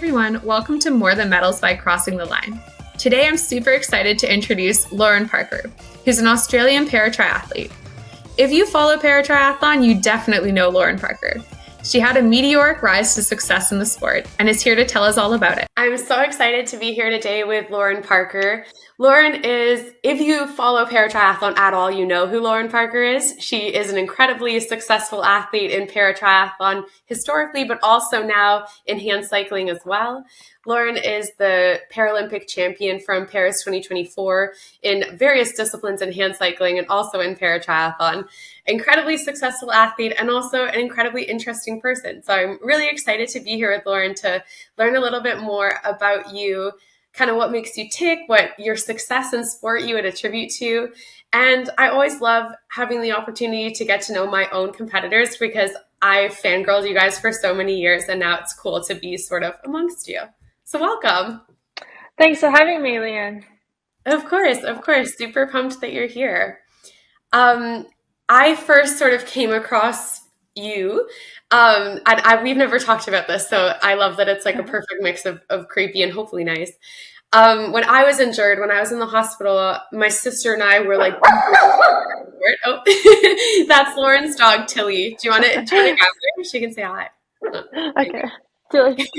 everyone, welcome to More Than Medals by Crossing the Line. Today I'm super excited to introduce Lauren Parker, who's an Australian para-triathlete. If you follow para-triathlon, you definitely know Lauren Parker. She had a meteoric rise to success in the sport and is here to tell us all about it. I'm so excited to be here today with Lauren Parker. Lauren is, if you follow para-triathlon at all, you know who Lauren Parker is. She is an incredibly successful athlete in para-triathlon historically, but also now in hand cycling as well. Lauren is the Paralympic champion from Paris 2024 in various disciplines in hand cycling and also in para-triathlon. Incredibly successful athlete and also an incredibly interesting person. So I'm really excited to be here with Lauren to learn a little bit more about you, kind of what makes you tick, what your success in sport you would attribute to. And I always love having the opportunity to get to know my own competitors because I've fangirled you guys for so many years and now it's cool to be sort of amongst you. So welcome. Thanks for having me, Leanne. Of course. Super pumped that you're here. I first sort of came across you, and we've never talked about this, so I love that it's like a perfect mix of creepy and hopefully nice. When I was injured, when I was in the hospital, my sister and I were like, oh, that's Lauren's dog, Tilly. Do you want to grab her? She can say hi. Okay, Tilly.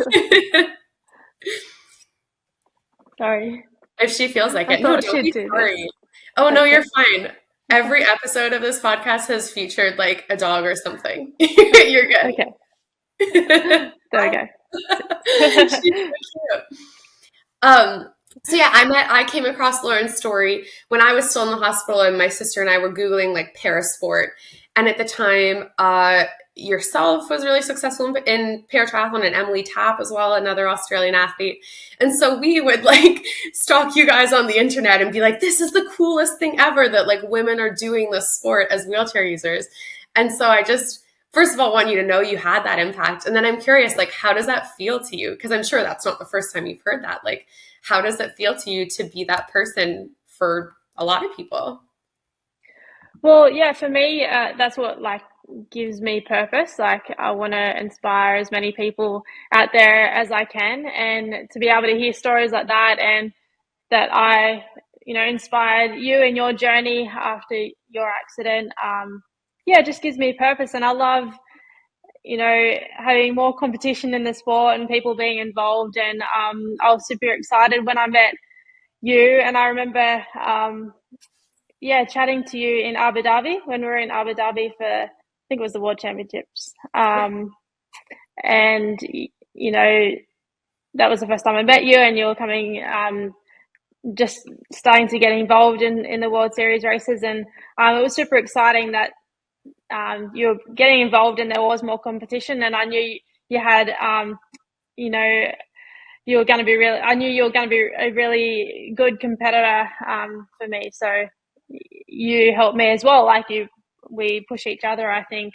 Sorry. If she feels like it. No, don't be sorry. Oh, no, you're fine. Every episode of this podcast has featured like a dog or something. You're good. Okay. There we go. She's so cute. So yeah, I came across Lauren's story when I was still in the hospital and my sister and I were Googling like parasport. And at the time, yourself was really successful in para-triathlon and Emily Tapp as well, another Australian athlete. And so we would like stalk you guys on the internet and be like, this is the coolest thing ever that like women are doing this sport as wheelchair users. And so I just, first of all, want you to know you had that impact. And then I'm curious, like, how does that feel to you? Because I'm sure that's not the first time you've heard that. Like, how does it feel to you to be that person for a lot of people? Well, yeah, for me, that's what like gives me purpose. Like I want to inspire as many people out there as I can, and to be able to hear stories like that, and that I, inspired you in your journey after your accident. It just gives me purpose, and I love, having more competition in the sport and people being involved. And I was super excited when I met you, and I remember. Chatting to you in Abu Dhabi when we were in Abu Dhabi for, I think it was the World Championships. And, that was the first time I met you, and you were coming, just starting to get involved in the World Series races. And it was super exciting that you were getting involved and there was more competition. And I knew you had, you were going to be I knew you were going to be a really good competitor for me. So you helped me as well. Like we push each other, I think,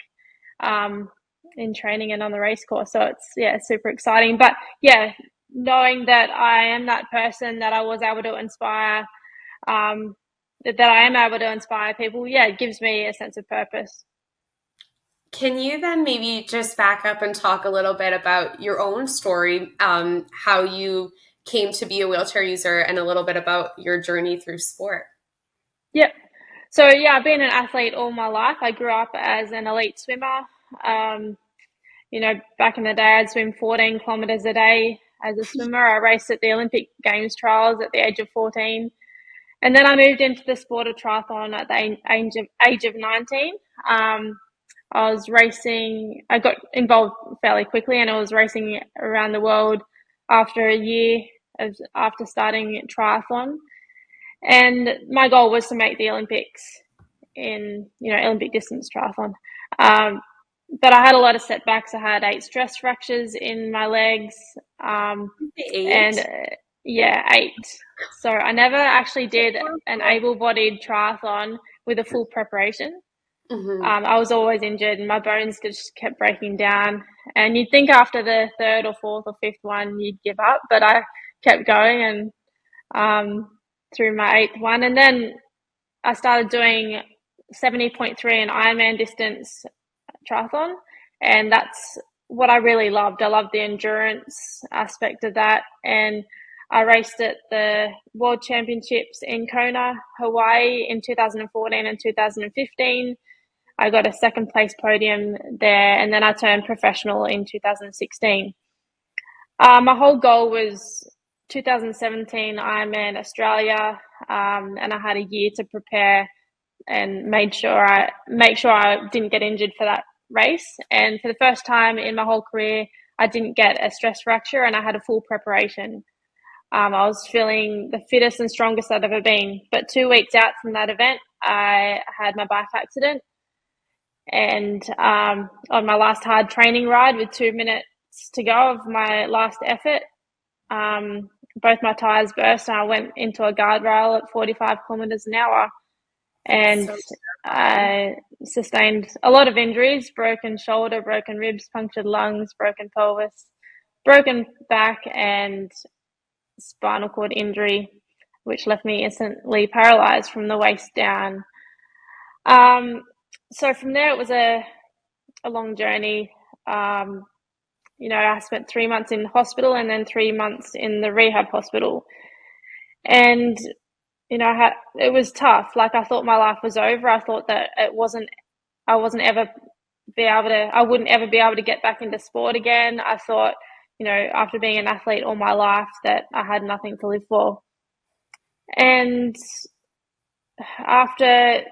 in training and on the race course. So it's super exciting. But yeah, knowing that I am that person that I was able to inspire, that I am able to inspire people, it gives me a sense of purpose. Can you then maybe just back up and talk a little bit about your own story, how you came to be a wheelchair user, and a little bit about your journey through sport? Yep. So I've been an athlete all my life. I grew up as an elite swimmer. Back in the day, I'd swim 14 kilometers a day as a swimmer. I raced at the Olympic Games trials at the age of 14. And then I moved into the sport of triathlon at the age of 19. I was racing, I got involved fairly quickly, and I was racing around the world after a year after starting triathlon. And my goal was to make the Olympics in, Olympic distance triathlon. But I had a lot of setbacks. I had 8 stress fractures in my legs. 8? 8. So I never actually did an able-bodied triathlon with a full preparation. Mm-hmm. I was always injured and my bones just kept breaking down. And you'd think after the 3rd or 4th or 5th one, you'd give up. But I kept going and through my 8th one. And then I started doing 70.3 an Ironman distance triathlon. And that's what I really loved. I loved the endurance aspect of that. And I raced at the World Championships in Kona, Hawaii in 2014 and 2015. I got a second place podium there, and then I turned professional in 2016. My whole goal was 2017 Ironman Australia, and I had a year to prepare and make sure I didn't get injured for that race. And for the first time in my whole career, I didn't get a stress fracture, and I had a full preparation. I was feeling the fittest and strongest I'd ever been. But 2 weeks out from that event, I had my bike accident, and on my last hard training ride with 2 minutes to go of my last effort, both my tires burst and I went into a guardrail at 45 kilometers an hour. And I sustained a lot of injuries: broken shoulder, broken ribs, punctured lungs, broken pelvis, broken back, and spinal cord injury, which left me instantly paralyzed from the waist down. So from there, it was a long journey. I spent 3 months in hospital and then 3 months in the rehab hospital. And, it was tough. Like, I thought my life was over. I thought that I wouldn't ever be able to get back into sport again. I thought, after being an athlete all my life, that I had nothing to live for. And after,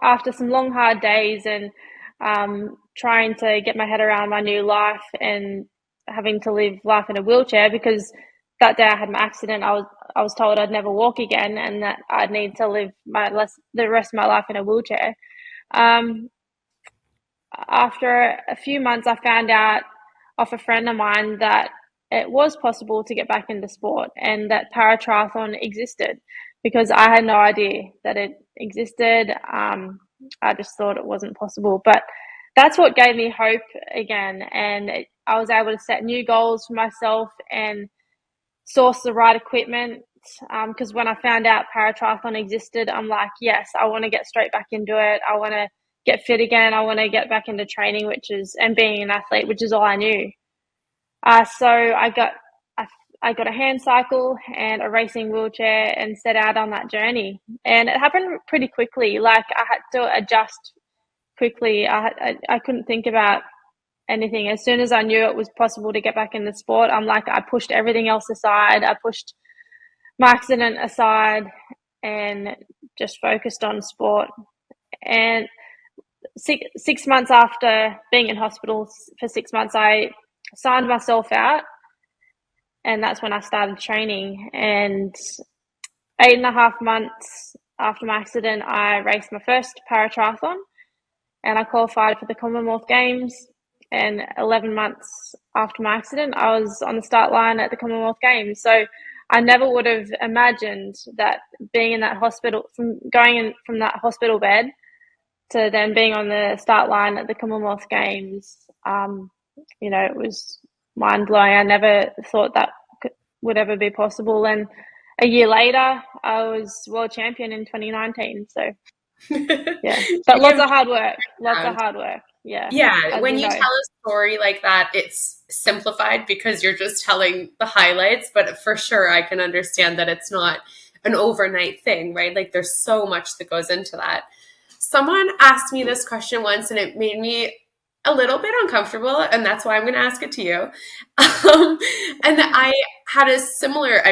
after some long, hard days and trying to get my head around my new life and having to live life in a wheelchair, because that day I had my accident, I was told I'd never walk again and that I'd need to live the rest of my life in a wheelchair. After a few months, I found out off a friend of mine that it was possible to get back into sport and that paratriathlon existed, because I had no idea that it existed. I just thought it wasn't possible. But that's what gave me hope again. And I was able to set new goals for myself and source the right equipment. Because when I found out paratriathlon existed, I'm like, yes, I want to get straight back into it. I want to get fit again. I want to get back into training, and being an athlete, which is all I knew. So I got a hand cycle and a racing wheelchair and set out on that journey. And it happened pretty quickly. Like, I had to adjust quickly. I couldn't think about anything. As soon as I knew it was possible to get back in the sport, I pushed everything else aside. I pushed my accident aside and just focused on sport. And 6 months after being in hospital for 6 months, I signed myself out, and that's when I started training. And 8.5 months after my accident, I raced my first paratriathlon and I qualified for the Commonwealth Games. And 11 months after my accident, I was on the start line at the Commonwealth Games. So I never would have imagined that being in that hospital, from that hospital bed to then being on the start line at the Commonwealth Games, it was mind-blowing. I never thought that would ever be possible. And a year later, I was world champion in 2019. So, yeah, but lots of hard work. Yeah. Yeah. When you tell a story like that, it's simplified because you're just telling the highlights. But for sure, I can understand that it's not an overnight thing, right? Like, there's so much that goes into that. Someone asked me this question once and it made me a little bit uncomfortable, and that's why I'm going to ask it to you. And I had a similar,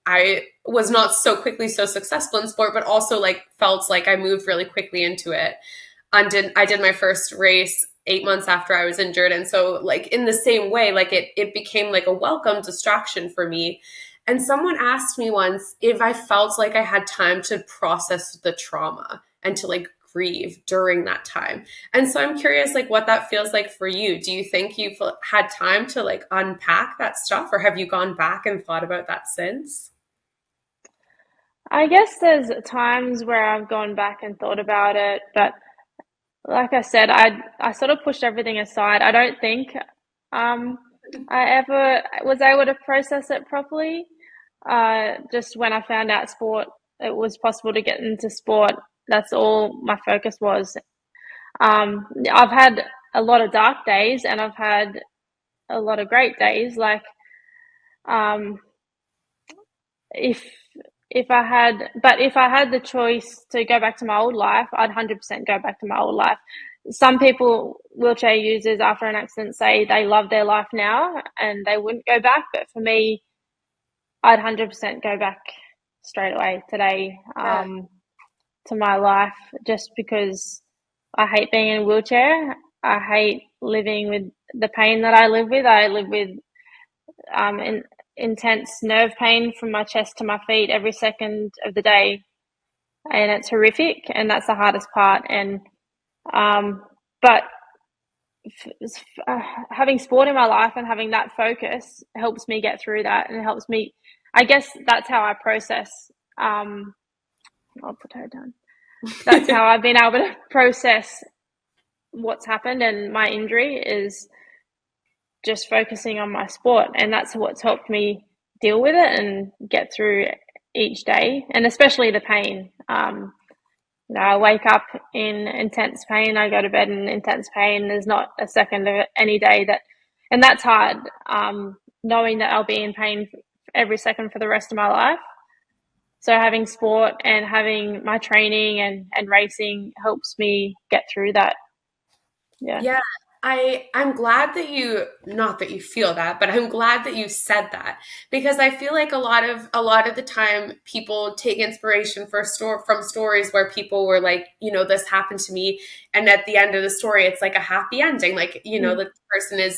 I was not so successful in sport, but also felt like I moved really quickly into it. I did my first race 8 months after I was injured. And so in the same way, it became a welcome distraction for me. And someone asked me once if I felt like I had time to process the trauma and to grieve during that time. And so I'm curious, what that feels like for you. Do you think you've had time to unpack that stuff, or have you gone back and thought about that since? I guess there's times where I've gone back and thought about it, but like I said, I sort of pushed everything aside. I don't think I ever was able to process it properly. Just when I found out it was possible to get into sport, that's all my focus was. I've had a lot of dark days and I've had a lot of great days. Like, if if I had the choice to go back to my old life, I'd 100% go back to my old life. Some people, wheelchair users, after an accident, say they love their life now and they wouldn't go back. But for me, I'd 100% go back straight away today, Yeah. to my life, just because I hate being in a wheelchair. I hate living with the pain that I live with. I live with intense nerve pain from my chest to my feet every second of the day, and it's horrific, and that's the hardest part. And but having sport in my life and having that focus helps me get through that, and it helps me. I guess that's how I process. I'll put her down. That's how I've been able to process what's happened and my injury, is just focusing on my sport, and that's what's helped me deal with it and get through each day, and especially the pain. I wake up in intense pain, I go to bed in intense pain. There's not a second of any day that, and that's hard, knowing that I'll be in pain every second for the rest of my life. So having sport and having my training and racing helps me get through that. Yeah, I'm glad that you, not that you feel that, but I'm glad that you said that, because I feel like a lot of the time people take inspiration from stories where people were like, this happened to me, and at the end of the story it's like a happy ending, like, the person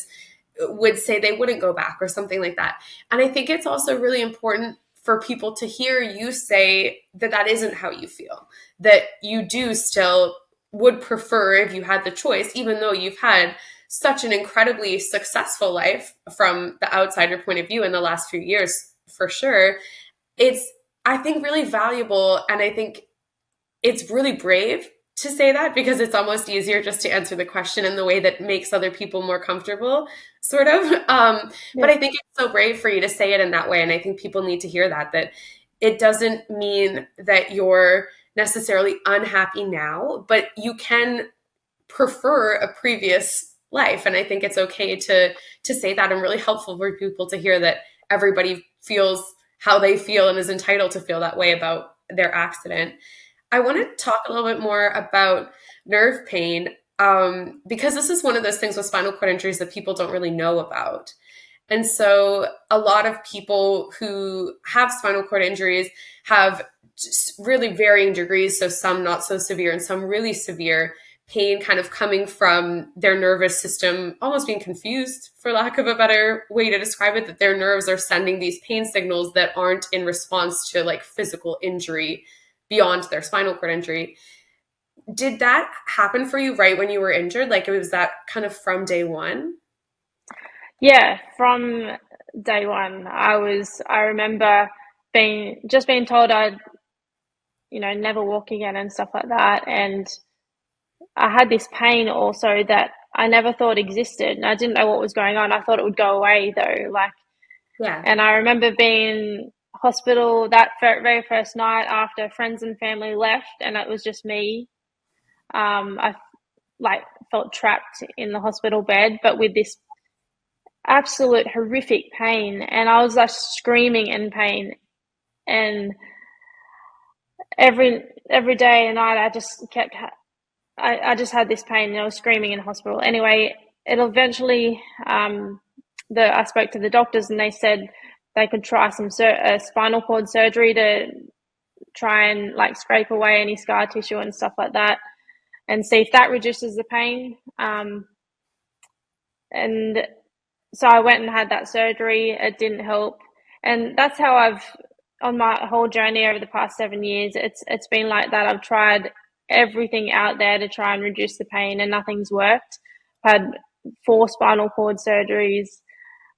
would say they wouldn't go back or something like that. And I think it's also really important for people to hear you say that isn't how you feel, that you do still would prefer, if you had the choice, even though you've had such an incredibly successful life from the outsider point of view in the last few years, for sure. It's, I think, really valuable. And I think it's really brave to say that, because it's almost easier just to answer the question in the way that makes other people more comfortable, sort of. But I think it's so brave for you to say it in that way. And I think people need to hear that it doesn't mean that you're necessarily unhappy now, but you can prefer a previous life. And I think it's okay to say that, and really helpful for people to hear that everybody feels how they feel and is entitled to feel that way about their accident. I want to talk a little bit more about nerve pain, because this is one of those things with spinal cord injuries that people don't really know about. And so a lot of people who have spinal cord injuries have just really varying degrees. So some not so severe and some really severe pain, kind of coming from their nervous system almost being confused, for lack of a better way to describe it, that their nerves are sending these pain signals that aren't in response to like physical injury beyond their spinal cord injury. Did that happen for you right when you were injured? Like, was that kind of from day one? Yeah, from day one. I remember being told I'd, never walk again and stuff like that. And I had this pain also that I never thought existed, and I didn't know what was going on. I thought it would go away though. Yeah. And I remember being in hospital that very first night after friends and family left, and it was just me. I felt trapped in the hospital bed, but with this absolute horrific pain, and I was like screaming in pain. And every day and night, I just had this pain, and I was screaming in hospital. Anyway, it eventually, I spoke to the doctors, and they said they could try some spinal cord surgery to try and like scrape away any scar tissue and stuff like that, and see if that reduces the pain. And so I went and had that surgery. It didn't help, and that's how on my whole journey over the past 7 years, it's been like that. I've tried everything out there to try and reduce the pain, and nothing's worked. I've had 4 spinal cord surgeries.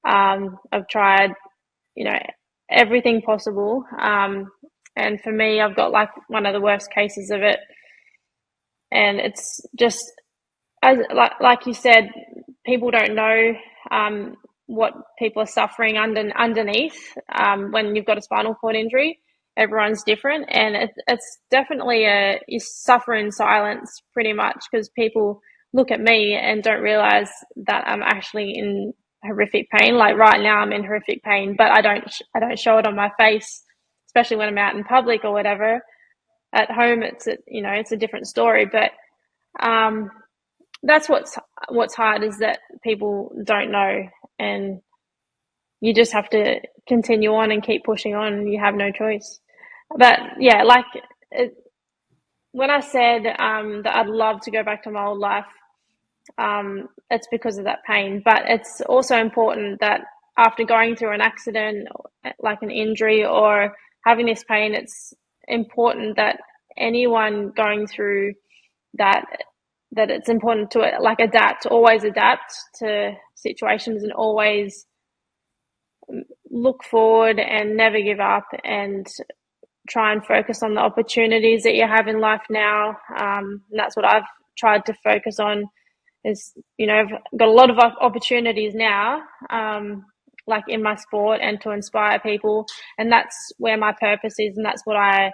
I've tried, everything possible. And for me, I've got like one of the worst cases of it. And it's just, like you said, people don't know what people are suffering underneath when you've got a spinal cord injury. Everyone's different, and it's definitely you suffer in silence pretty much, because people look at me and don't realize that I'm actually in horrific pain. Like right now I'm in horrific pain, but I don't show it on my face, especially when I'm out in public or whatever. At home it's a different story, but that's what's hard, is that people don't know, and you just have to continue on and keep pushing on, and you have no choice. But yeah, like when I said that I'd love to go back to my old life, it's because of that pain. But it's also important that after going through an accident, like an injury or having this pain, it's important that anyone going through that it's important to like always adapt to situations, and always look forward and never give up, and try and focus on the opportunities that you have in life now. And that's what I've tried to focus on, is, I've got a lot of opportunities now, like in my sport, and to inspire people. And that's where my purpose is, and that's what I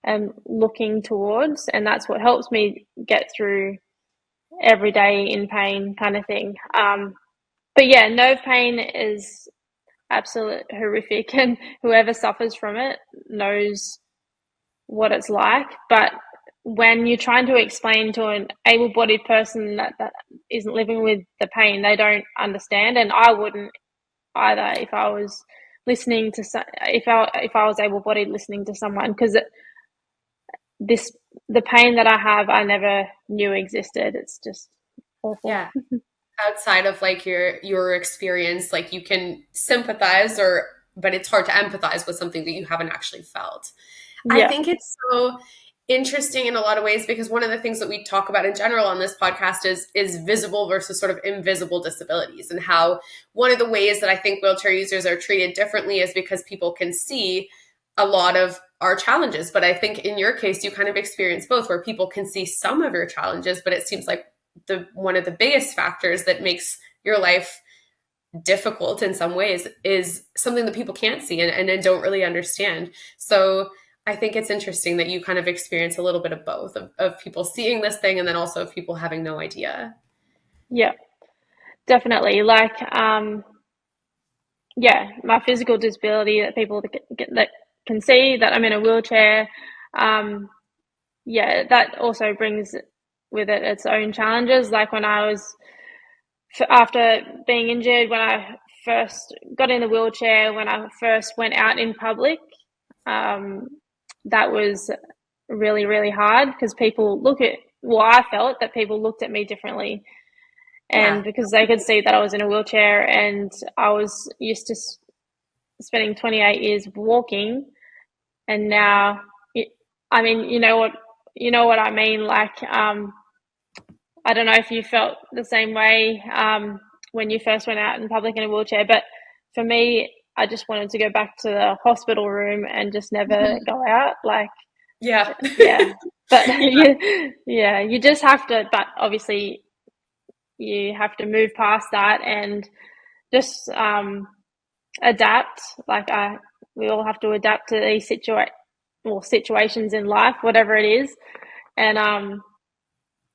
am looking towards. And that's what helps me get through every day in pain, kind of thing. But yeah, nerve pain is absolute horrific, and whoever suffers from it knows what it's like. But when you're trying to explain to an able-bodied person that isn't living with the pain, they don't understand, and I wouldn't either if I was listening to if I was able-bodied listening to someone, because the pain that I have, I never knew existed. It's just awful. Yeah. Outside of like your experience, like you can sympathize, but it's hard to empathize with something that you haven't actually felt. Yeah. I think it's so interesting in a lot of ways, because one of the things that we talk about in general on this podcast is visible versus sort of invisible disabilities, and how one of the ways that I think wheelchair users are treated differently is because people can see a lot of our challenges. But I think in your case, you kind of experience both, where people can see some of your challenges, but it seems like one of the biggest factors that makes your life difficult in some ways is something that people can't see and don't really understand. So I think it's interesting that you kind of experience a little bit of both, of people seeing this thing, and then also of people having no idea. Yeah, definitely. Like, yeah, my physical disability, that people that can see that I'm in a wheelchair, yeah, that also brings with it its own challenges. Like when I was, after being injured, when I first got in the wheelchair, when I first went out in public, that was really, really hard, because people I felt that people looked at me differently. And because they could see that I was in a wheelchair, and I was used to spending 28 years walking, and now, I mean, you know what I mean? Like, I don't know if you felt the same way when you first went out in public in a wheelchair, but for me, I just wanted to go back to the hospital room and just never go out. Like, yeah. But you just have to, but obviously you have to move past that and just adapt. Like we all have to adapt to these situations in life, whatever it is, and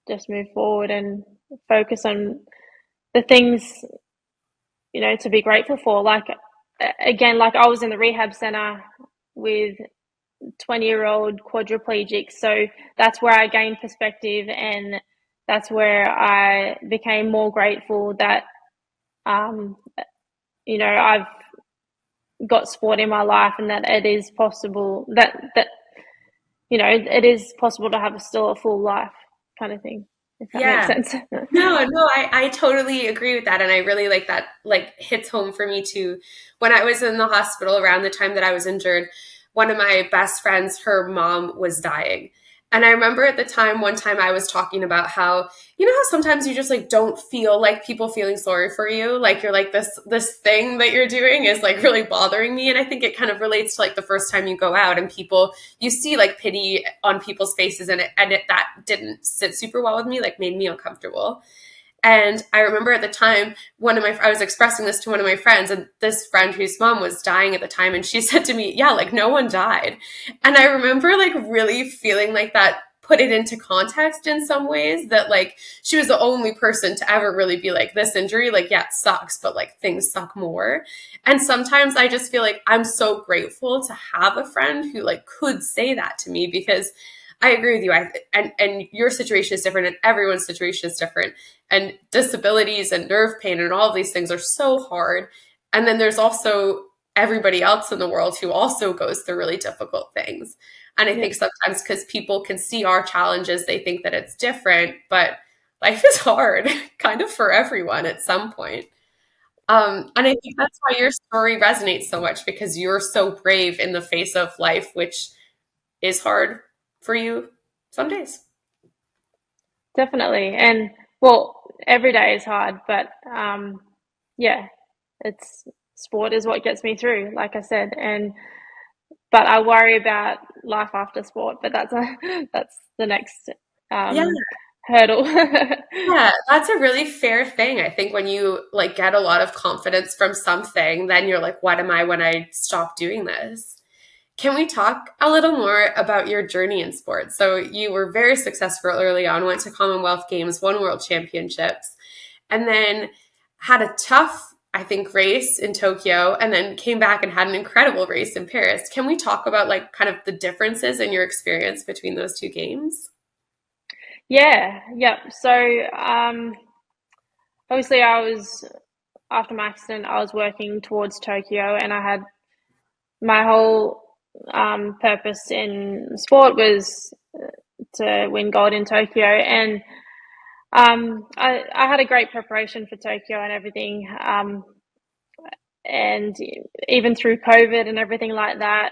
just move forward and focus on the things, to be grateful for. Like, again, like I was in the rehab center with 20-year-old quadriplegics, so that's where I gained perspective, and that's where I became more grateful that I've got sport in my life, and that it is possible that it is possible to have still a full life, kind of thing, if that makes sense. No, I totally agree with that. And I really like that, like, hits home for me too. When I was in the hospital around the time that I was injured, one of my best friends, her mom was dying. And I remember at the time, one time I was talking about how, how sometimes you just like don't feel like people feeling sorry for you. Like you're like, this thing that you're doing is like really bothering me. And I think it kind of relates to like the first time you go out and you see like pity on people's faces, and that didn't sit super well with me, like made me uncomfortable. And I remember at the time, I was expressing this to one of my friends, and this friend whose mom was dying at the time, and she said to me, yeah, like no one died. And I remember like really feeling like that put it into context in some ways, that like she was the only person to ever really be like, this injury, like, yeah, it sucks, but like things suck more. And sometimes I just feel like I'm so grateful to have a friend who like could say that to me, because I agree with you. And your situation is different and everyone's situation is different. And disabilities and nerve pain and all of these things are so hard. And then there's also everybody else in the world who also goes through really difficult things. And I think sometimes because people can see our challenges, they think that it's different, but life is hard kind of for everyone at some point. And I think that's why your story resonates so much, because you're so brave in the face of life, which is hard for you some days. Definitely. And well, every day is hard, but yeah, it's sport is what gets me through, like I said. And but I worry about life after sport, but that's the next Yeah. hurdle. Yeah, that's a really fair thing. I think when you like get a lot of confidence from something, then you're like, what am I when I stop doing this? Can we talk a little more about your journey in sports? So you were very successful early on, went to Commonwealth Games, won World Championships, and then had a tough, I think, race in Tokyo, and then came back and had an incredible race in Paris. Can we talk about like kind of the differences in your experience between those two games? Yeah, yep. So obviously I was after my accident, I was working towards Tokyo, and I had my whole purpose in sport was to win gold in Tokyo. And I had a great preparation for Tokyo and everything. And even through COVID and everything like that,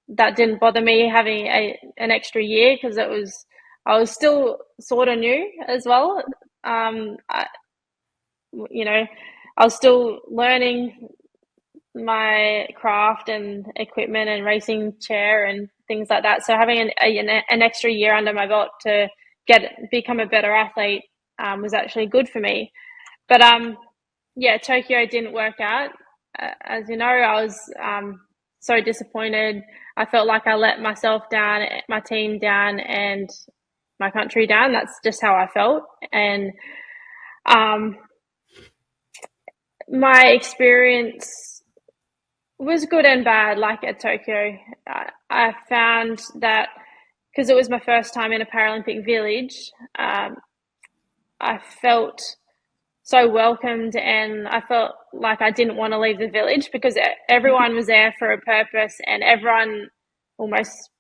that didn't bother me having an extra year, because I was still sort of new as well. I, you know, I was still learning my craft and equipment and racing chair and things like that. So having an extra year under my belt to become a better athlete was actually good for me. But yeah, Tokyo didn't work out. As you know, I was so disappointed. I felt like I let myself down, my team down, and my country down. That's just how I felt. And my experience was good and bad. Like at Tokyo, I found that because it was my first time in a Paralympic village, I felt so welcomed, and I felt like I didn't want to leave the village, because everyone was there for a purpose, and everyone, almost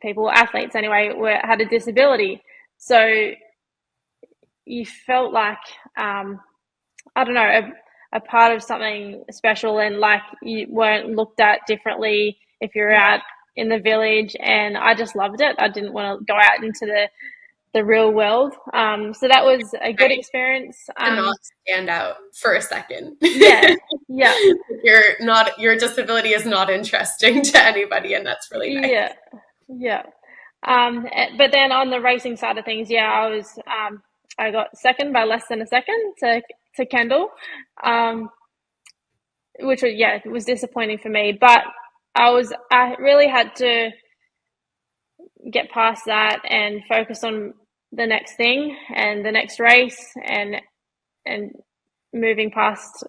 people, athletes anyway, had a disability. So you felt like, I don't know, a part of something special, and like you weren't looked at differently if you're out in the village. And I just loved it. I didn't want to go out into the real world. So that was a good Right. experience. To not stand out for a second. Yeah, yeah, Your disability is not interesting to anybody, and that's really nice. yeah, yeah. But then on the racing side of things, yeah, I got second by less than a second to Kendall, which was, yeah, it was disappointing for me. But I really had to get past that and focus on the next thing and the next race, and moving past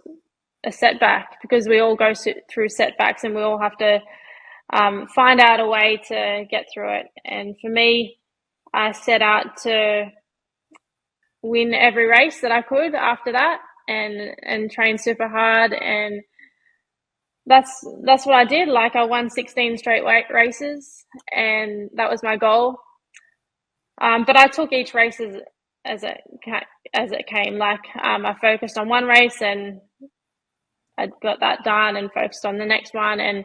a setback, because we all go through setbacks, and we all have to find out a way to get through it. And for me, I set out to win every race that I could after that, and train super hard. And that's what I did. Like, I won 16 straight races, and that was my goal. But I took each race as it came. Like, I focused on one race, and I got that done, and focused on the next one,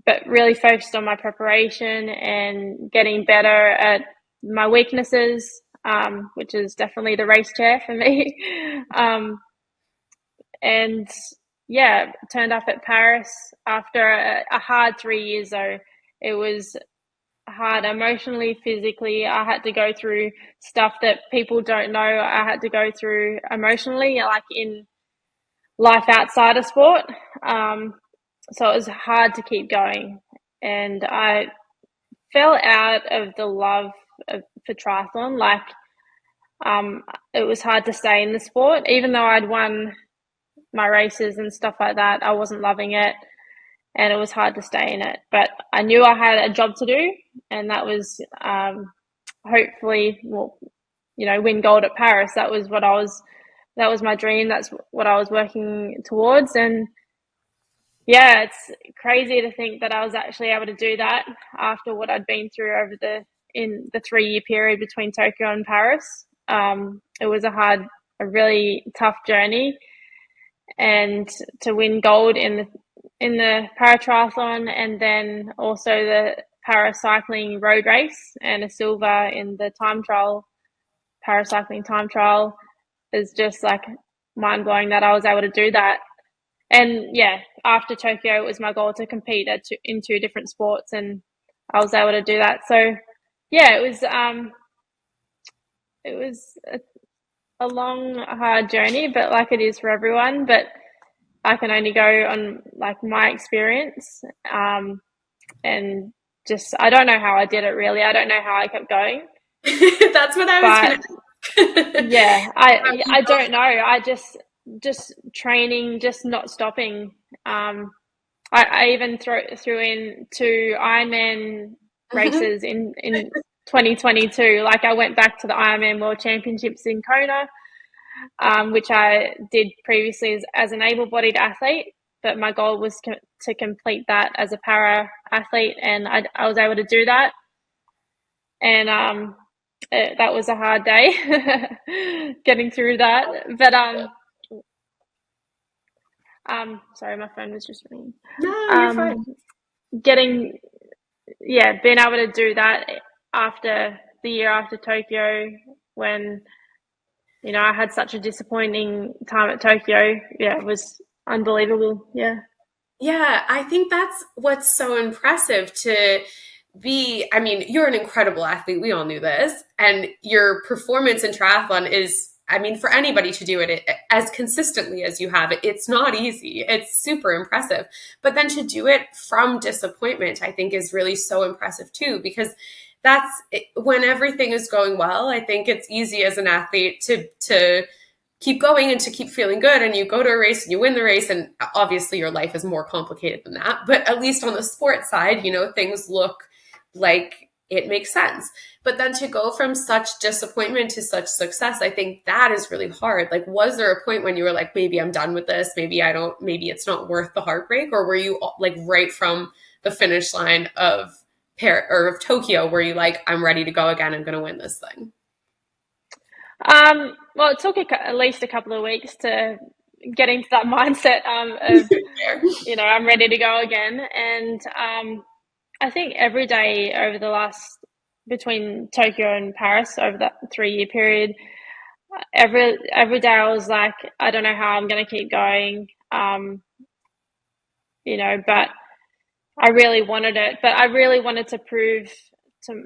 but really focused on my preparation and getting better at my weaknesses, which is definitely the race chair for me. And yeah, turned up at Paris after a hard 3 years, though. It was hard emotionally, physically. I had to go through stuff that people don't know I had to go through emotionally, like in life outside of sport. So it was hard to keep going. And I fell out of the love for triathlon. Like, it was hard to stay in the sport. Even though I'd won my races and stuff like that, I wasn't loving it, and it was hard to stay in it. But I knew I had a job to do, and that was hopefully, win gold at Paris. That was my dream. That's what I was working towards. And yeah, it's crazy to think that I was actually able to do that after what I'd been through in the 3-year period between Tokyo and Paris. It was a really tough journey, and to win gold in the paratriathlon, and then also the paracycling road race, and a silver in the time trial, paracycling time trial, is just like mind blowing that I was able to do that. And yeah, after Tokyo, it was my goal to compete in 2 different sports, and I was able to do that. So yeah, it was a long, hard journey, but like it is for everyone. But I can only go on like my experience, and just I don't know how I did it really. I don't know how I kept going. That's what I was going to. Yeah, I don't know. I just training, just not stopping. I even threw in 2 Ironman races in 2022. Like, I went back to the Ironman World Championships in Kona, which I did previously as an able-bodied athlete, but my goal was to complete that as a para athlete, and I was able to do that. And that was a hard day getting through that. But sorry, my phone was just ringing. No, you're fine. Being able to do that after the year after Tokyo, when I had such a disappointing time at Tokyo. Yeah, it was unbelievable. Yeah. Yeah, I think that's what's so impressive to be. I mean, you're an incredible athlete. We all knew this. And your performance in triathlon is, I mean, for anybody to do it as consistently as you have, it's not easy. It's super impressive. But then to do it from disappointment, I think is really so impressive too, because that's when everything is going well. I think it's easy as an athlete to keep going and to keep feeling good, and you go to a race and you win the race, and obviously your life is more complicated than that. But at least on the sports side, things look like it makes sense. But then to go from such disappointment to such success, I think that is really hard. Like, was there a point when you were like, maybe I'm done with this, maybe it's not worth the heartbreak? Or were you like right from the finish line of Tokyo, were you like, I'm ready to go again, I'm going to win this thing? Well, it took at least a couple of weeks to get into that mindset of, I'm ready to go again. And I think every day over the last, between Tokyo and Paris, over that 3-year period, every day I was like, I don't know how I'm going to keep going, but I really wanted it. But I really wanted to prove to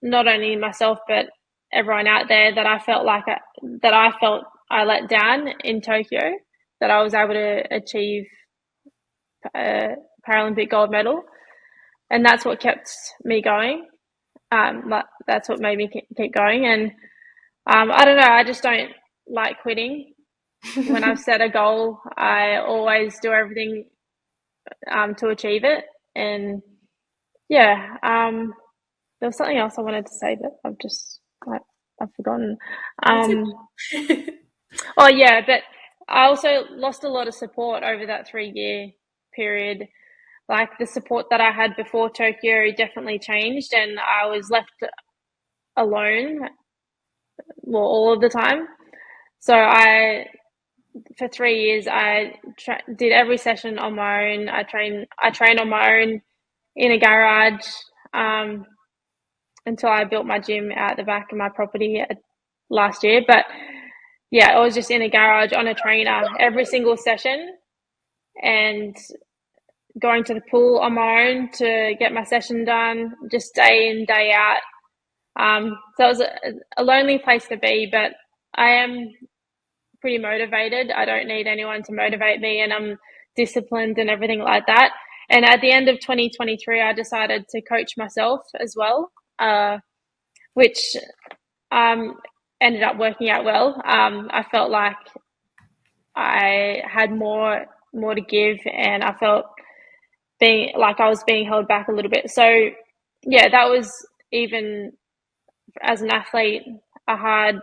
not only myself, but everyone out there, that I felt I let down in Tokyo, that I was able to achieve a Paralympic gold medal. And that's what kept me going. That's what made me keep going. And I don't know, I just don't like quitting. When I've set a goal, I always do everything to achieve it. And yeah, there was something else I wanted to say, but I've forgotten. Oh yeah, but I also lost a lot of support over that 3-year period. Like, the support that I had before Tokyo definitely changed, and I was left alone, all of the time. So for 3 years, I did every session on my own. I trained on my own in a garage until I built my gym out the back of my property last year. But yeah, I was just in a garage on a trainer every single session, and going to the pool on my own to get my session done, just day in, day out. So it was a lonely place to be, but I am pretty motivated. I don't need anyone to motivate me, and I'm disciplined and everything like that. And at the end of 2023, I decided to coach myself as well. which ended up working out well. I felt like I had more to give, and I felt being like I was being held back a little bit. So yeah, that was, even as an athlete, a hard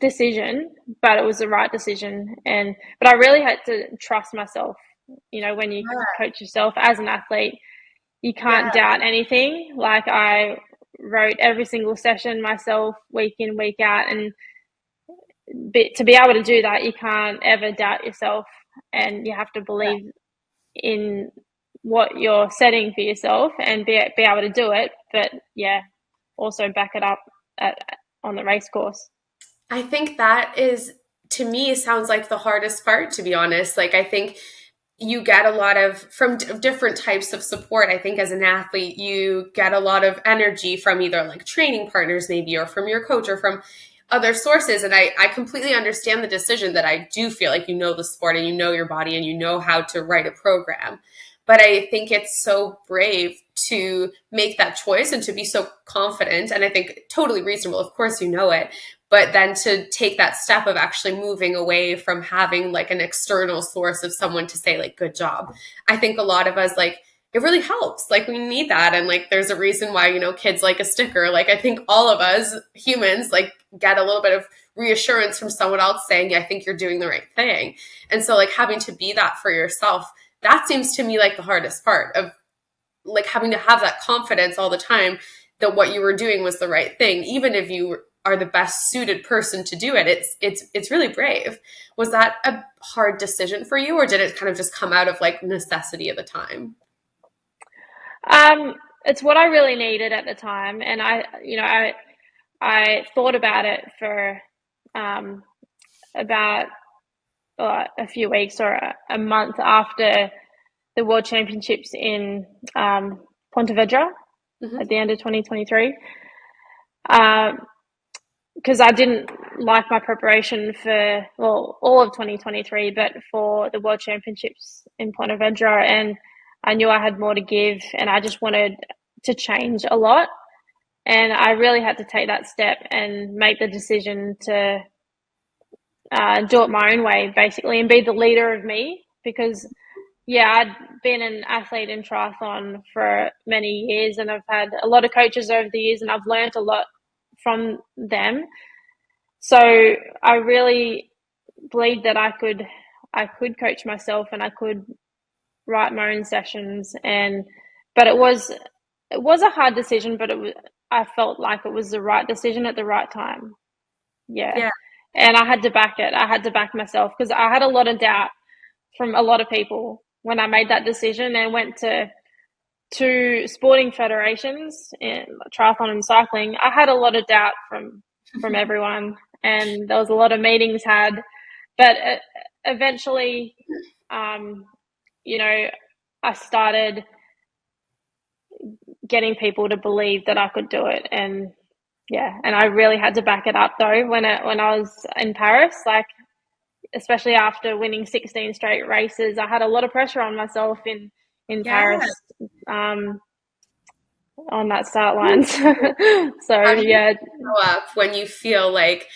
decision, but it was the right decision. But I really had to trust myself. You know, when you coach yourself as an athlete, you can't doubt anything. Like, I wrote every single session myself, week in, week out, and to be able to do that, you can't ever doubt yourself, and you have to believe in what you're setting for yourself and be able to do it. But yeah, also back it up on the race course. I think that is, to me, sounds like the hardest part, to be honest. Like, I think you get a lot of, from different types of support. I think as an athlete, you get a lot of energy from either like training partners maybe, or from your coach, or from other sources. And I completely understand the decision that I do feel like you know the sport and you know your body and you know how to write a program. But I think it's so brave to make that choice and to be so confident. And I think totally reasonable. Of course, you know it. But then to take that step of actually moving away from having like an external source of someone to say like, good job. I think a lot of us, like, it really helps. Like, we need that. And like, there's a reason why, you know, kids like a sticker. Like, I think all of us humans like get a little bit of reassurance from someone else saying, yeah, I think you're doing the right thing. And so like having to be that for yourself, that seems to me like the hardest part of like having to have that confidence all the time that what you were doing was the right thing, even if you are the best suited person to do it. It's really brave. Was that a hard decision for you, or did it kind of just come out of like necessity at the time? It's what I really needed at the time, and I thought about it for about a few weeks or a month after the World Championships in Pontevedra at the end of 2023. Because I didn't like my preparation for, well, all of 2023, but for the World Championships in Pontevedra, and I knew I had more to give, and I just wanted to change a lot. And I really had to take that step and make the decision to do it my own way, basically, and be the leader of me. Because, yeah, I'd been an athlete in triathlon for many years, and I've had a lot of coaches over the years, and I've learned a lot from them. So I really believed that I could coach myself, and I could write my own sessions. But it was a hard decision, but I felt like it was the right decision at the right time. Yeah. And I had to back it. I had to back myself, because I had a lot of doubt from a lot of people when I made that decision and went to two sporting federations in triathlon and cycling. I had a lot of doubt from everyone, and there was a lot of meetings had, but eventually, I started getting people to believe that I could do it. And I really had to back it up though when I was in Paris, like, especially after winning 16 straight races. I had a lot of pressure on myself in Paris, on that start line. So yeah. Grow up when you feel like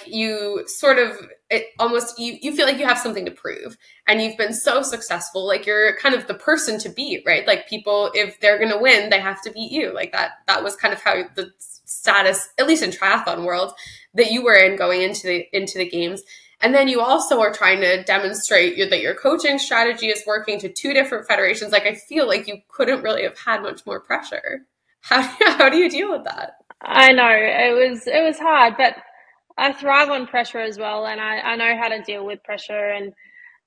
you sort of, it almost, you feel like you have something to prove, and you've been so successful, like you're kind of the person to beat, right? Like, people, if they're going to win, they have to beat you. Like that was kind of how the status, at least in triathlon world, that you were in going into the games. And then you also are trying to demonstrate that your coaching strategy is working to two different federations. Like, I feel like you couldn't really have had much more pressure. How do you deal with that? I know it was hard, but I thrive on pressure as well, and I know how to deal with pressure. And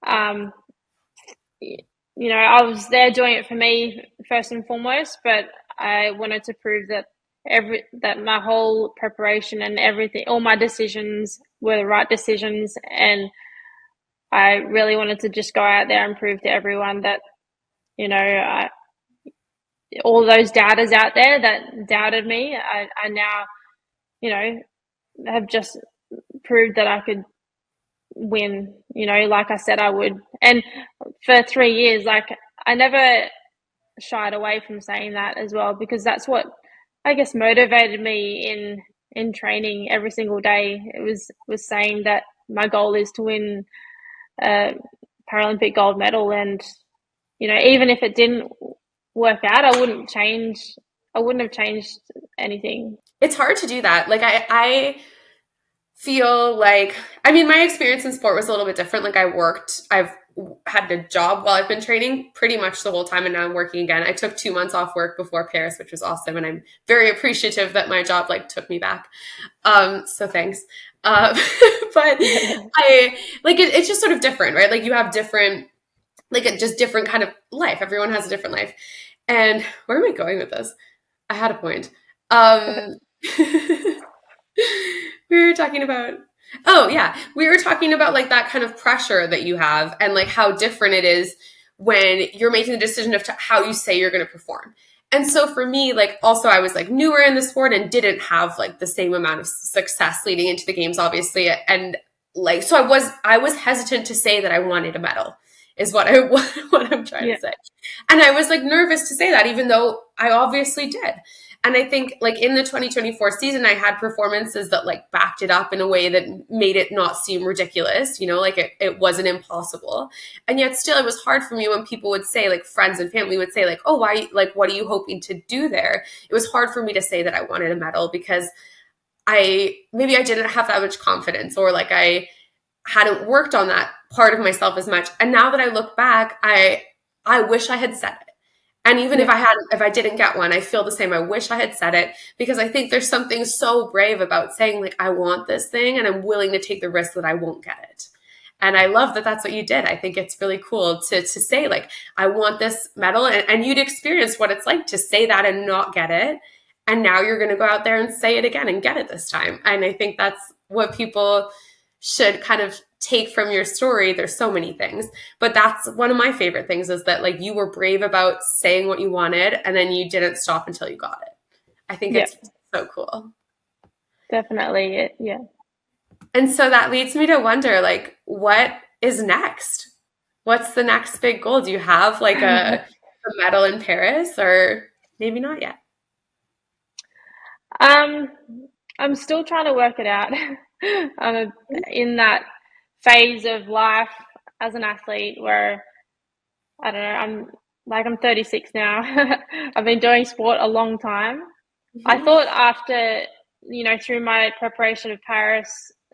I was there doing it for me first and foremost, but I wanted to prove that my whole preparation and everything, all my decisions were the right decisions. And I really wanted to just go out there and prove to everyone that, all those doubters out there that doubted me, I now, have just proved that I could win, like I said I would. And for 3 years, like, I never shied away from saying that as well, because that's what I guess, motivated me in training every single day. It was saying that my goal is to win a Paralympic gold medal, and even if it didn't work out, I wouldn't have changed anything. It's hard to do that. Like I feel like, I mean, my experience in sport was a little bit different. Like I've had a job while I've been training pretty much the whole time, and now I'm working again. I took 2 months off work before Paris, which was awesome, and I'm very appreciative that my job like took me back. So thanks. But it's just sort of different, right? Like you have different, like a just different kind of life. Everyone has a different life. And where am I going with this? I had a point. We were talking about, we were talking about like that kind of pressure that you have and like how different it is when you're making the decision of how you say you're going to perform. And so for me, like also I was like newer in the sport and didn't have like the same amount of success leading into the games, obviously. And like, so I was hesitant to say that I wanted a medal is what I'm trying to say. And I was like nervous to say that, even though I obviously did. And I think like in the 2024 season, I had performances that like backed it up in a way that made it not seem ridiculous, like it wasn't impossible. And yet still it was hard for me when people would say, like friends and family would say like, oh, why, like, what are you hoping to do there? It was hard for me to say that I wanted a medal because maybe I didn't have that much confidence, or like I hadn't worked on that part of myself as much. And now that I look back, I wish I had said it. And even if I didn't get one, I feel the same. I wish I had said it, because I think there's something so brave about saying like, I want this thing and I'm willing to take the risk that I won't get it. And I love that that's what you did. I think it's really cool to say like, I want this medal, and you'd experience what it's like to say that and not get it. And now you're going to go out there and say it again and get it this time. And I think that's what people should kind of take from your story. There's so many things, but that's one of my favorite things, is that like you were brave about saying what you wanted and then you didn't stop until you got it. I think it's so cool. Definitely. Yeah. And so that leads me to wonder, like, what is next? What's the next big goal? Do you have like a medal in Paris, or maybe not yet? I'm still trying to work it out. I'm in that phase of life as an athlete where I don't know, I'm 36 now. I've been doing sport a long time. Mm-hmm. I thought after, through my preparation of Paris,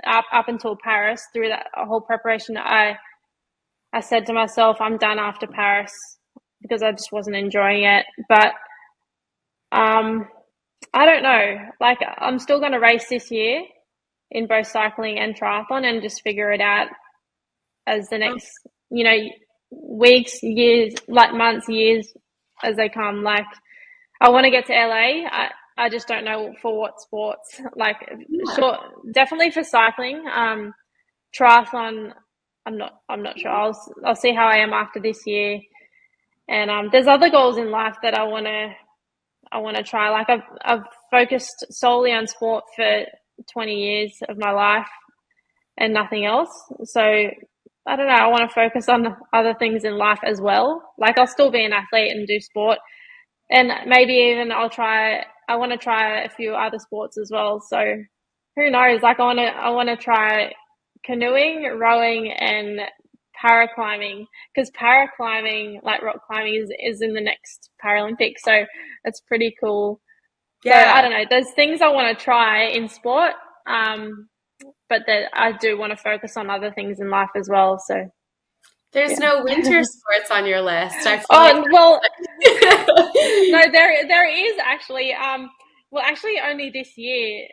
up until Paris, through that whole preparation, I said to myself, I'm done after Paris, because I just wasn't enjoying it. But I don't know. Like, I'm still going to race this year in both cycling and triathlon, and just figure it out as the next, weeks, years, like months, years as they come. Like, I want to get to LA. I just don't know for what sports. Like, sure, definitely for cycling. Triathlon, I'm not sure. I'll see how I am after this year. And there's other goals in life that I want to try. Like, I've focused solely on sport for 20 years of my life and nothing else. So I don't know, I want to focus on other things in life as well. Like, I'll still be an athlete and do sport, and maybe even I want to try a few other sports as well. So who knows? Like, I want to try canoeing, rowing, and paraclimbing, because paraclimbing, like rock climbing, is in the next Paralympics. So it's pretty cool. Yeah. So I don't know. There's things I want to try in sport, but that I do want to focus on other things in life as well. So there's no winter sports on your list. I feel well, no, there is actually. Actually, only this year,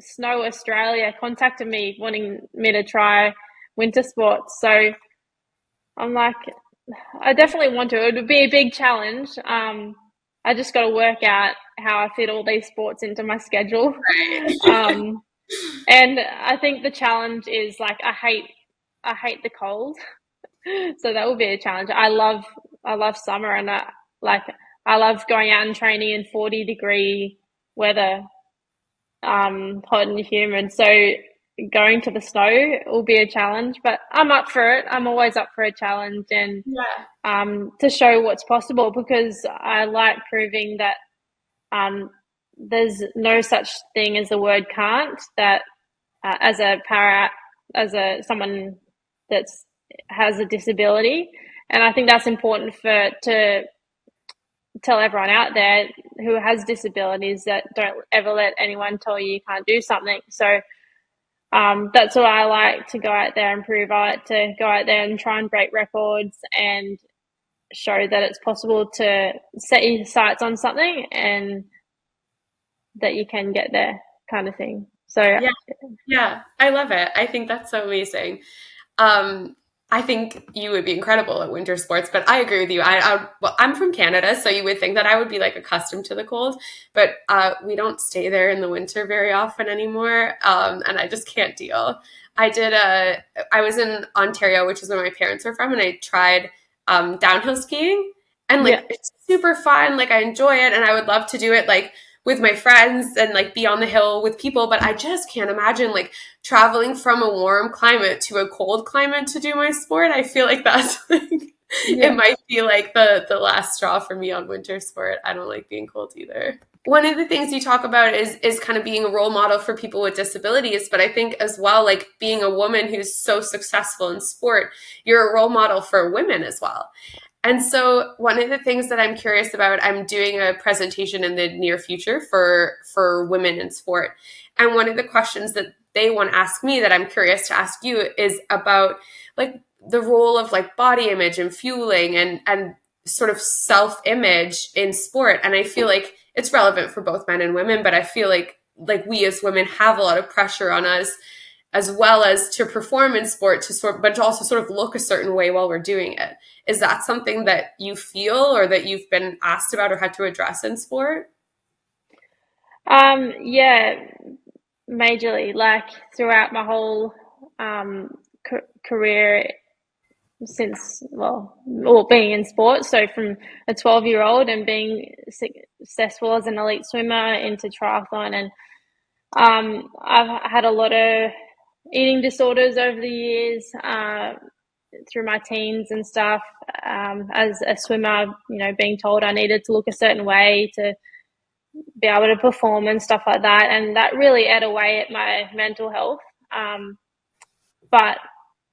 Snow Australia contacted me wanting me to try winter sports. So I'm like, I definitely want to. It would be a big challenge. I just got to work out how I fit all these sports into my schedule. Right. And I think the challenge is, like, I hate the cold. So that will be a challenge. I love summer, and I love going out and training in 40-degree weather, hot and humid. So going to the snow will be a challenge, but I'm up for it. I'm always up for a challenge, and to show what's possible, because I like proving that there's no such thing as the word can't, that as someone that's has a disability. And I think that's important to tell everyone out there who has disabilities, that don't ever let anyone tell you can't do something. So that's what I like to go out there and prove. I like to go out there and try and break records and show that it's possible to set your sights on something and that you can get there, kind of thing. So Yeah, I love it. I think that's so amazing. I think you would be incredible at winter sports, but I agree with you. Well, I'm from Canada, so you would think that I would be like accustomed to the cold, but we don't stay there in the winter very often anymore, and I just can't deal. I was in Ontario, which is where my parents are from, and I tried downhill skiing, and like it's super fun. Like I enjoy it, and I would love to do it like with my friends and like be on the hill with people, but I just can't imagine like traveling from a warm climate to a cold climate to do my sport. I feel like that's like it might be like the last straw for me on winter sport. I don't like being cold either. One of the things you talk about is kind of being a role model for people with disabilities, but I think as well, like being a woman who's so successful in sport, you're a role model for women as well. And so one of the things that I'm curious about, I'm doing a presentation in the near future for women in sport. And one of the questions that they want to ask me that I'm curious to ask you is about like the role of like body image and fueling and sort of self-image in sport. And I feel like it's relevant for both men and women, but I feel like we as women have a lot of pressure on us as well as to perform in sport but to also sort of look a certain way while we're doing it. Is that something that you feel or that you've been asked about or had to address in sport? Yeah, majorly. Like throughout my whole career since, being in sport. So from a 12-year-old and being successful as an elite swimmer into triathlon, and I've had a lot of eating disorders over the years through my teens and stuff. As a swimmer, being told I needed to look a certain way to be able to perform and stuff like that, and that really ate away at my mental health. But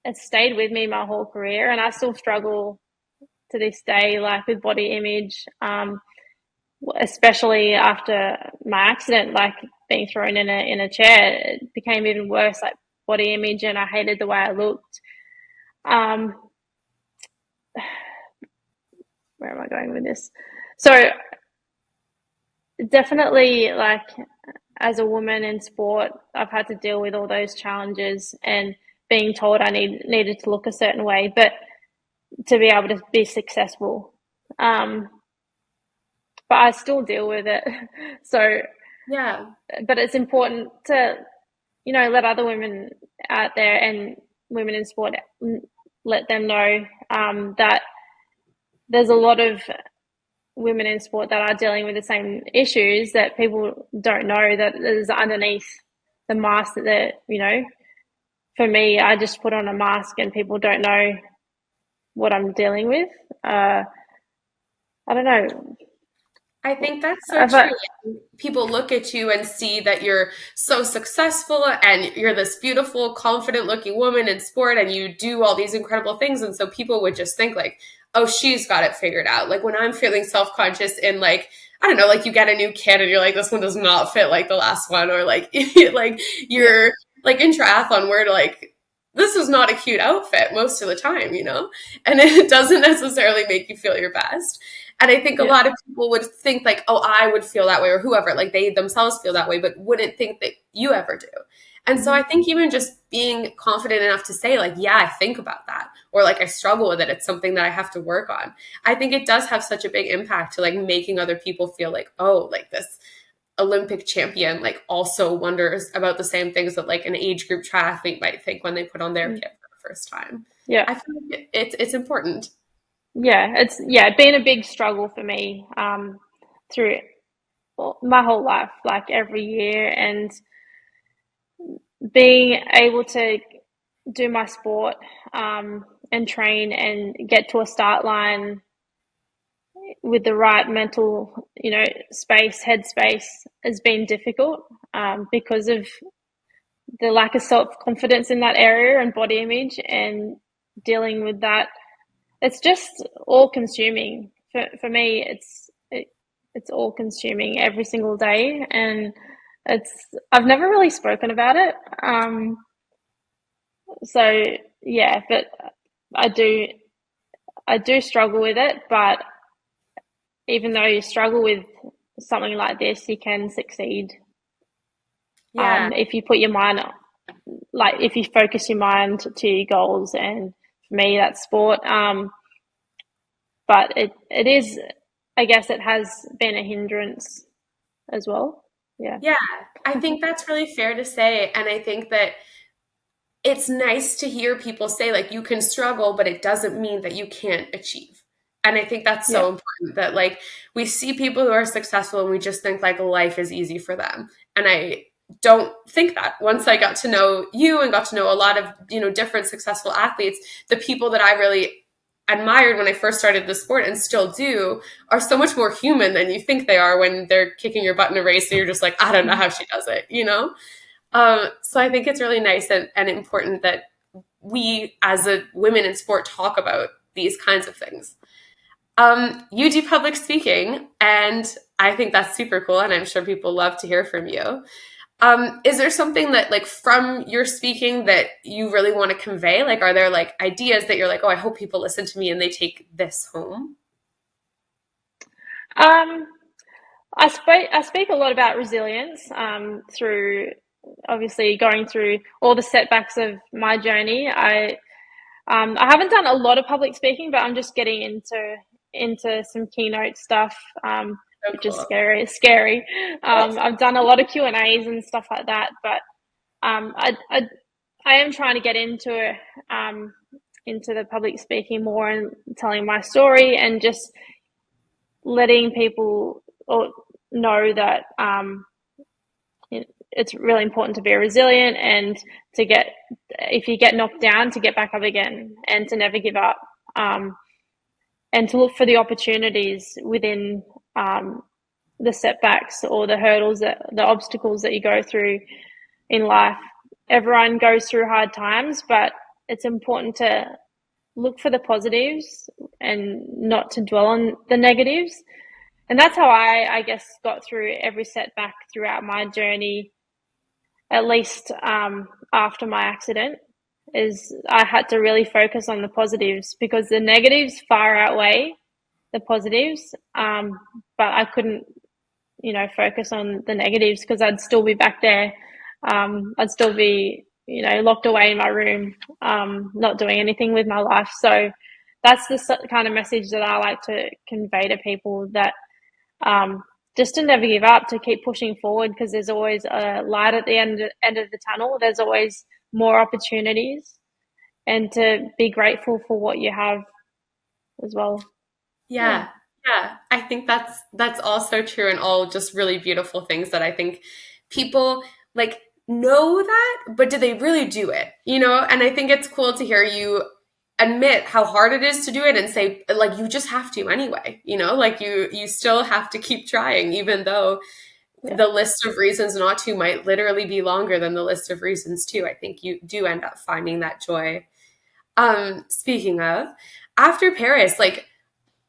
it stayed with me my whole career, and I still struggle to this day, like with body image, especially after my accident, like being thrown in a chair. It became even worse, like body image, and I hated the way I looked. Where am I going with this? So definitely, like as a woman in sport, I've had to deal with all those challenges and being told I needed to look a certain way, but to be able to be successful. But I still deal with it. So Yeah. But it's important to, let other women out there and women in sport, let them know that there's a lot of women in sport that are dealing with the same issues, that people don't know that is underneath the mask that they're, for me, I just put on a mask and people don't know what I'm dealing with. I don't know. I think that's so true. People look at you and see that you're so successful and you're this beautiful, confident looking woman in sport and you do all these incredible things. And so people would just think like, oh, she's got it figured out. Like when I'm feeling self-conscious in like, I don't know, like you get a new kid and you're like, this one does not fit like the last one. Or like, like you're like in triathlon where like, this is not a cute outfit most of the time, and it doesn't necessarily make you feel your best. And I think a lot of people would think like, oh, I would feel that way, or whoever, like they themselves feel that way, but wouldn't think that you ever do. And so I think even just being confident enough to say like, yeah, I think about that, or like I struggle with it, it's something that I have to work on. I think it does have such a big impact to like making other people feel like, oh, like this Olympic champion like also wonders about the same things that like an age group triathlete might think when they put on their kit for the first time. Yeah, I feel like it's important. Yeah, it's been a big struggle for me through my whole life, like every year, and being able to do my sport and train and get to a start line with the right mental, space, headspace has been difficult because of the lack of self-confidence in that area and body image, and dealing with that. It's just all consuming. For me, it's all consuming every single day, and I've never really spoken about it. So yeah, but I do struggle with it, but even though you struggle with something like this, you can succeed. Yeah. If you put your mind, like if you focus your mind to your goals, and for me, that's sport. But it is, I guess it has been a hindrance as well. Yeah. Yeah. I think that's really fair to say. And I think that it's nice to hear people say, like, you can struggle, but it doesn't mean that you can't achieve. And I think that's Yeah. so important, that like we see people who are successful and we just think like life is easy for them. And I don't think that. Once I got to know you and got to know a lot of, different successful athletes, the people that I really admired when I first started the sport and still do are so much more human than you think they are when they're kicking your butt in a race and you're just like, I don't know how she does it. So I think it's really nice and important that we as a women in sport talk about these kinds of things. You do public speaking, and I think that's super cool, and I'm sure people love to hear from you. Is there something that, like, from your speaking that you really want to convey? Like, are there like ideas that you're like, oh, I hope people listen to me and they take this home? Um, I speak a lot about resilience through obviously going through all the setbacks of my journey. I haven't done a lot of public speaking, but I'm just getting into some keynote stuff, So which is cool. scary. It's scary. I've done a lot of Q&As and stuff like that, but I am trying to get into the public speaking more and telling my story, and just letting people know that it's really important to be resilient, and if you get knocked down, to get back up again, and to never give up, and to look for the opportunities within the setbacks or the hurdles, the obstacles that you go through in life. Everyone goes through hard times, but it's important to look for the positives and not to dwell on the negatives. And that's how I guess, got through every setback throughout my journey, at least after my accident, is I had to really focus on the positives, because the negatives far outweigh the positives. But I couldn't, focus on the negatives, because I'd still be back there. I'd still be, locked away in my room, not doing anything with my life. So that's the kind of message that I like to convey to people, that just to never give up, to keep pushing forward, because there's always a light at the end of the tunnel. There's always more opportunities, and to be grateful for what you have as well. Yeah. Yeah. I think that's also true, and all just really beautiful things that I think people like know that, but do they really do it? And I think it's cool to hear you admit how hard it is to do it, and say, like, you just have to anyway, like you still have to keep trying, even though the list of reasons not to might literally be longer than the list of reasons to. I think you do end up finding that joy. Speaking of, after Paris, like,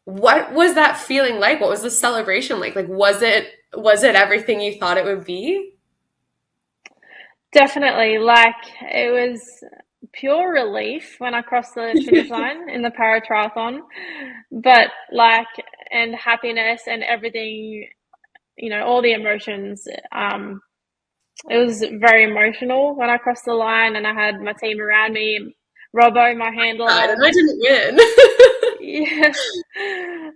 what was that feeling like? What was the celebration like? Like, was it everything you thought it would be? Definitely. Like, it was pure relief when I crossed the finish line in the para triathlon, but like, and happiness and everything, all the emotions. It was very emotional when I crossed the line, and I had my team around me. Robbo, my God, handler. and I didn't win. Yeah.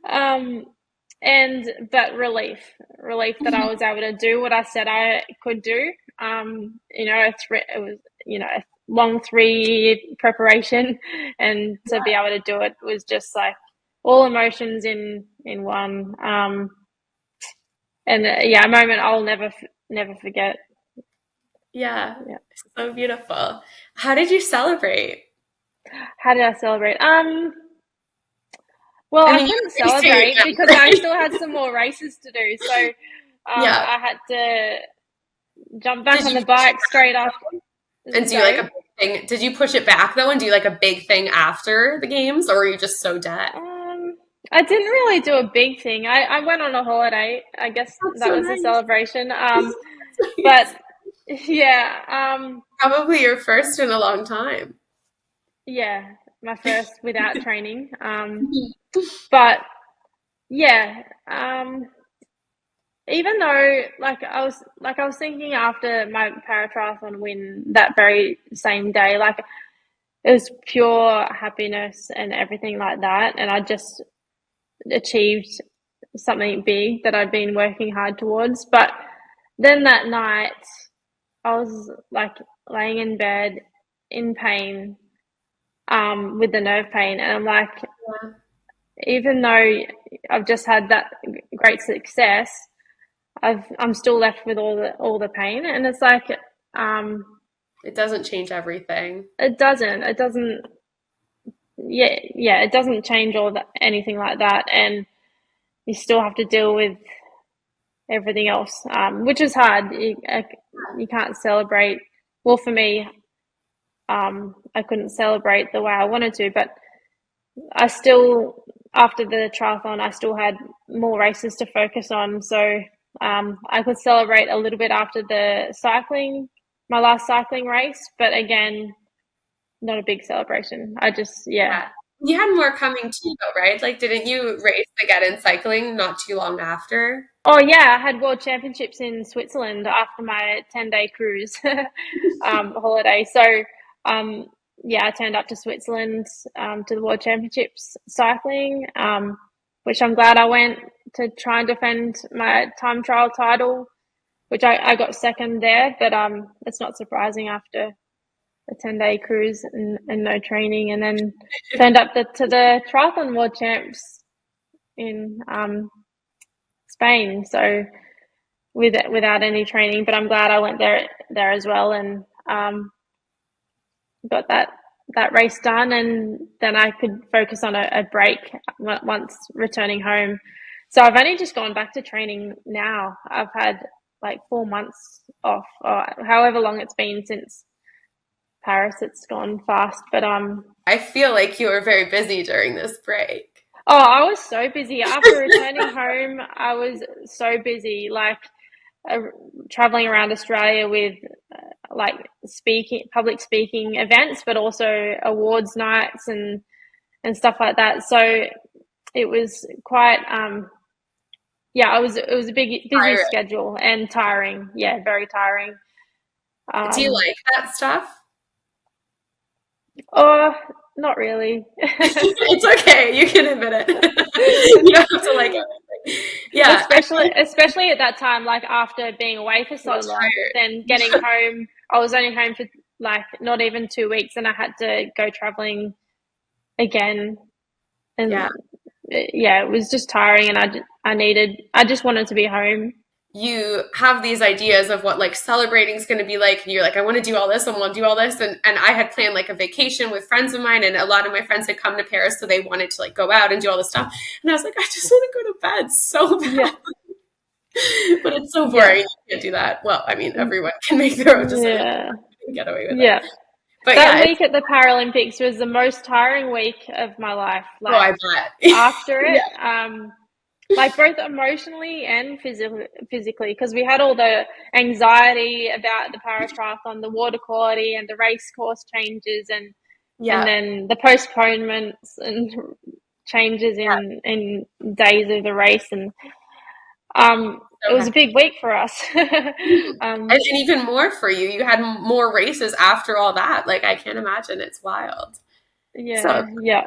Um, but relief that I was able to do what I said I could do. It was, a long 3-year preparation, and to be able to do it was just like all emotions in one. A moment I'll never forget. Yeah, Yeah. so beautiful. How did you celebrate? How did I celebrate? Well, I I mean, couldn't you're pretty celebrate safe, because I right? still had some more races to do. So Yeah. I had to jump back Did on you the push it bike straight after. back and do like a Sorry. big thing? Did you push it back though and do like a big thing after the games, or were you just so dead? I didn't really do a big thing. I went on a holiday. I guess That's that so was a nice. celebration. That's But nice. yeah, Probably your first in a long time. yeah, my first without training. But yeah, even though I was thinking after my paratriathlon win that very same day, like it was pure happiness and everything like that, and I just achieved something big that I'd been working hard towards. But then that night, I was like laying in bed in pain, with the nerve pain, and I'm like, Yeah. even though I've just had that great success, I'm still left with all the pain, and it's like, um, It doesn't change everything. it doesn't, yeah, it doesn't change anything like that, and you still have to deal with everything else, which is hard. You can't celebrate. Well, for me, I couldn't celebrate the way I wanted to, but I still, after the triathlon, I still had more races to focus on. So I could celebrate a little bit after my last cycling race, but again, not a big celebration. I just, yeah. Yeah. You had more coming too, though, right? Like, didn't you race again in cycling not too long after? Oh yeah, I had World Championships in Switzerland after my 10-day cruise holiday. So um, yeah, I turned up to Switzerland to the World Championships cycling, which I'm glad I went to try and defend my time trial title, which I got second there. But it's not surprising after a 10-day cruise and no training, and then turned up to the triathlon World Champs in Spain. So without any training, but I'm glad I went there as well, and got that race done, and then I could focus on a break once returning home. So I've only just gone back to training now. I've had like 4 months off, or however long it's been since Paris. It's gone fast, but I feel like you were very busy during this break. oh, I was so busy after returning home. I was so busy, like uh, traveling around Australia with like public speaking events, but also awards nights and stuff like that. So it was quite, yeah, it was a busy Pirate. schedule and tiring. Yeah, very tiring. Do you Um, like that stuff? oh, not really. It's okay. You can admit it. You don't have to like everything. Yeah, I think Especially at that time, like after being away for I'm so long, then getting tired. home. I was only home for like not even 2 weeks, and I had to go traveling again. And Yeah. yeah, it was just tiring, and I just wanted to be home. You have these ideas of what like celebrating is going to be like, and you're like, I want to do all this, I want to do all this, and I had planned like a vacation with friends of mine, and a lot of my friends had come to Paris, so they wanted to like go out and do all this stuff, and I was like, I just want to go to bed so Yeah, bad. But it's so yeah, boring. You can't do that. Well, I mean, everyone can make their own decisions yeah, and get away with it. yeah. But That yeah, it's, week at the Paralympics was the most tiring week of my life. oh, Like I bet. after it, Yeah, like both emotionally and physically, because we had all the anxiety about the paratriathlon, the water quality, and the race course changes, and yeah, then the postponements and changes yeah. in days of the race, and it So was a hectic. big week for us. And even more for you. You had more races after all that. Like I can't imagine. It's wild. So Yeah, yeah.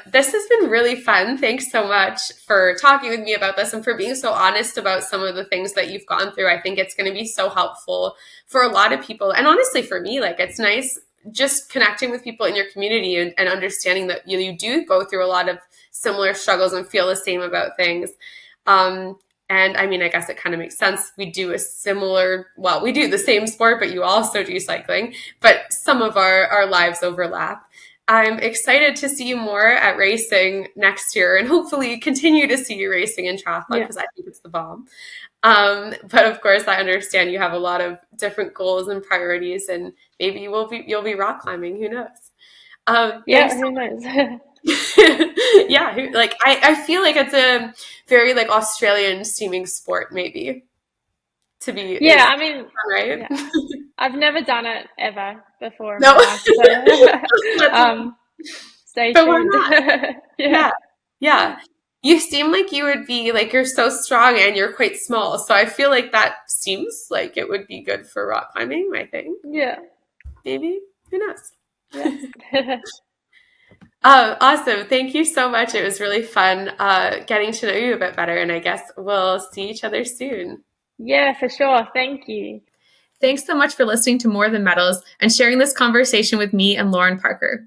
this has been really fun. Thanks so much for talking with me about this and for being so honest about some of the things that you've gone through. I think it's going to be so helpful for a lot of people. And honestly, for me, like it's nice just connecting with people in your community and understanding that you do go through a lot of similar struggles and feel the same about things. And I mean, I guess it kind of makes sense. We do we do the same sport, but you also do cycling, but some of our lives overlap. I'm excited to see you more at racing next year and hopefully continue to see you racing in triathlon because I think it's the bomb. But of course, I understand you have a lot of different goals and priorities, and maybe you'll be rock climbing. Who knows? Who knows? Yeah, like I feel like it's a very like Australian seeming sport, maybe to be. Yeah, I mean, right? Yeah. I've never done it ever before in No. my life, so stay But why tuned. not? Yeah. You seem like you would be like you're so strong and you're quite small, so I feel like that seems like it would be good for rock climbing. I think. Yeah. Maybe. Who knows? Yes. Awesome. Thank you so much. It was really fun getting to know you a bit better, and I guess we'll see each other soon. Yeah, for sure. Thank you. Thanks so much for listening to More Than Medals and sharing this conversation with me and Lauren Parker.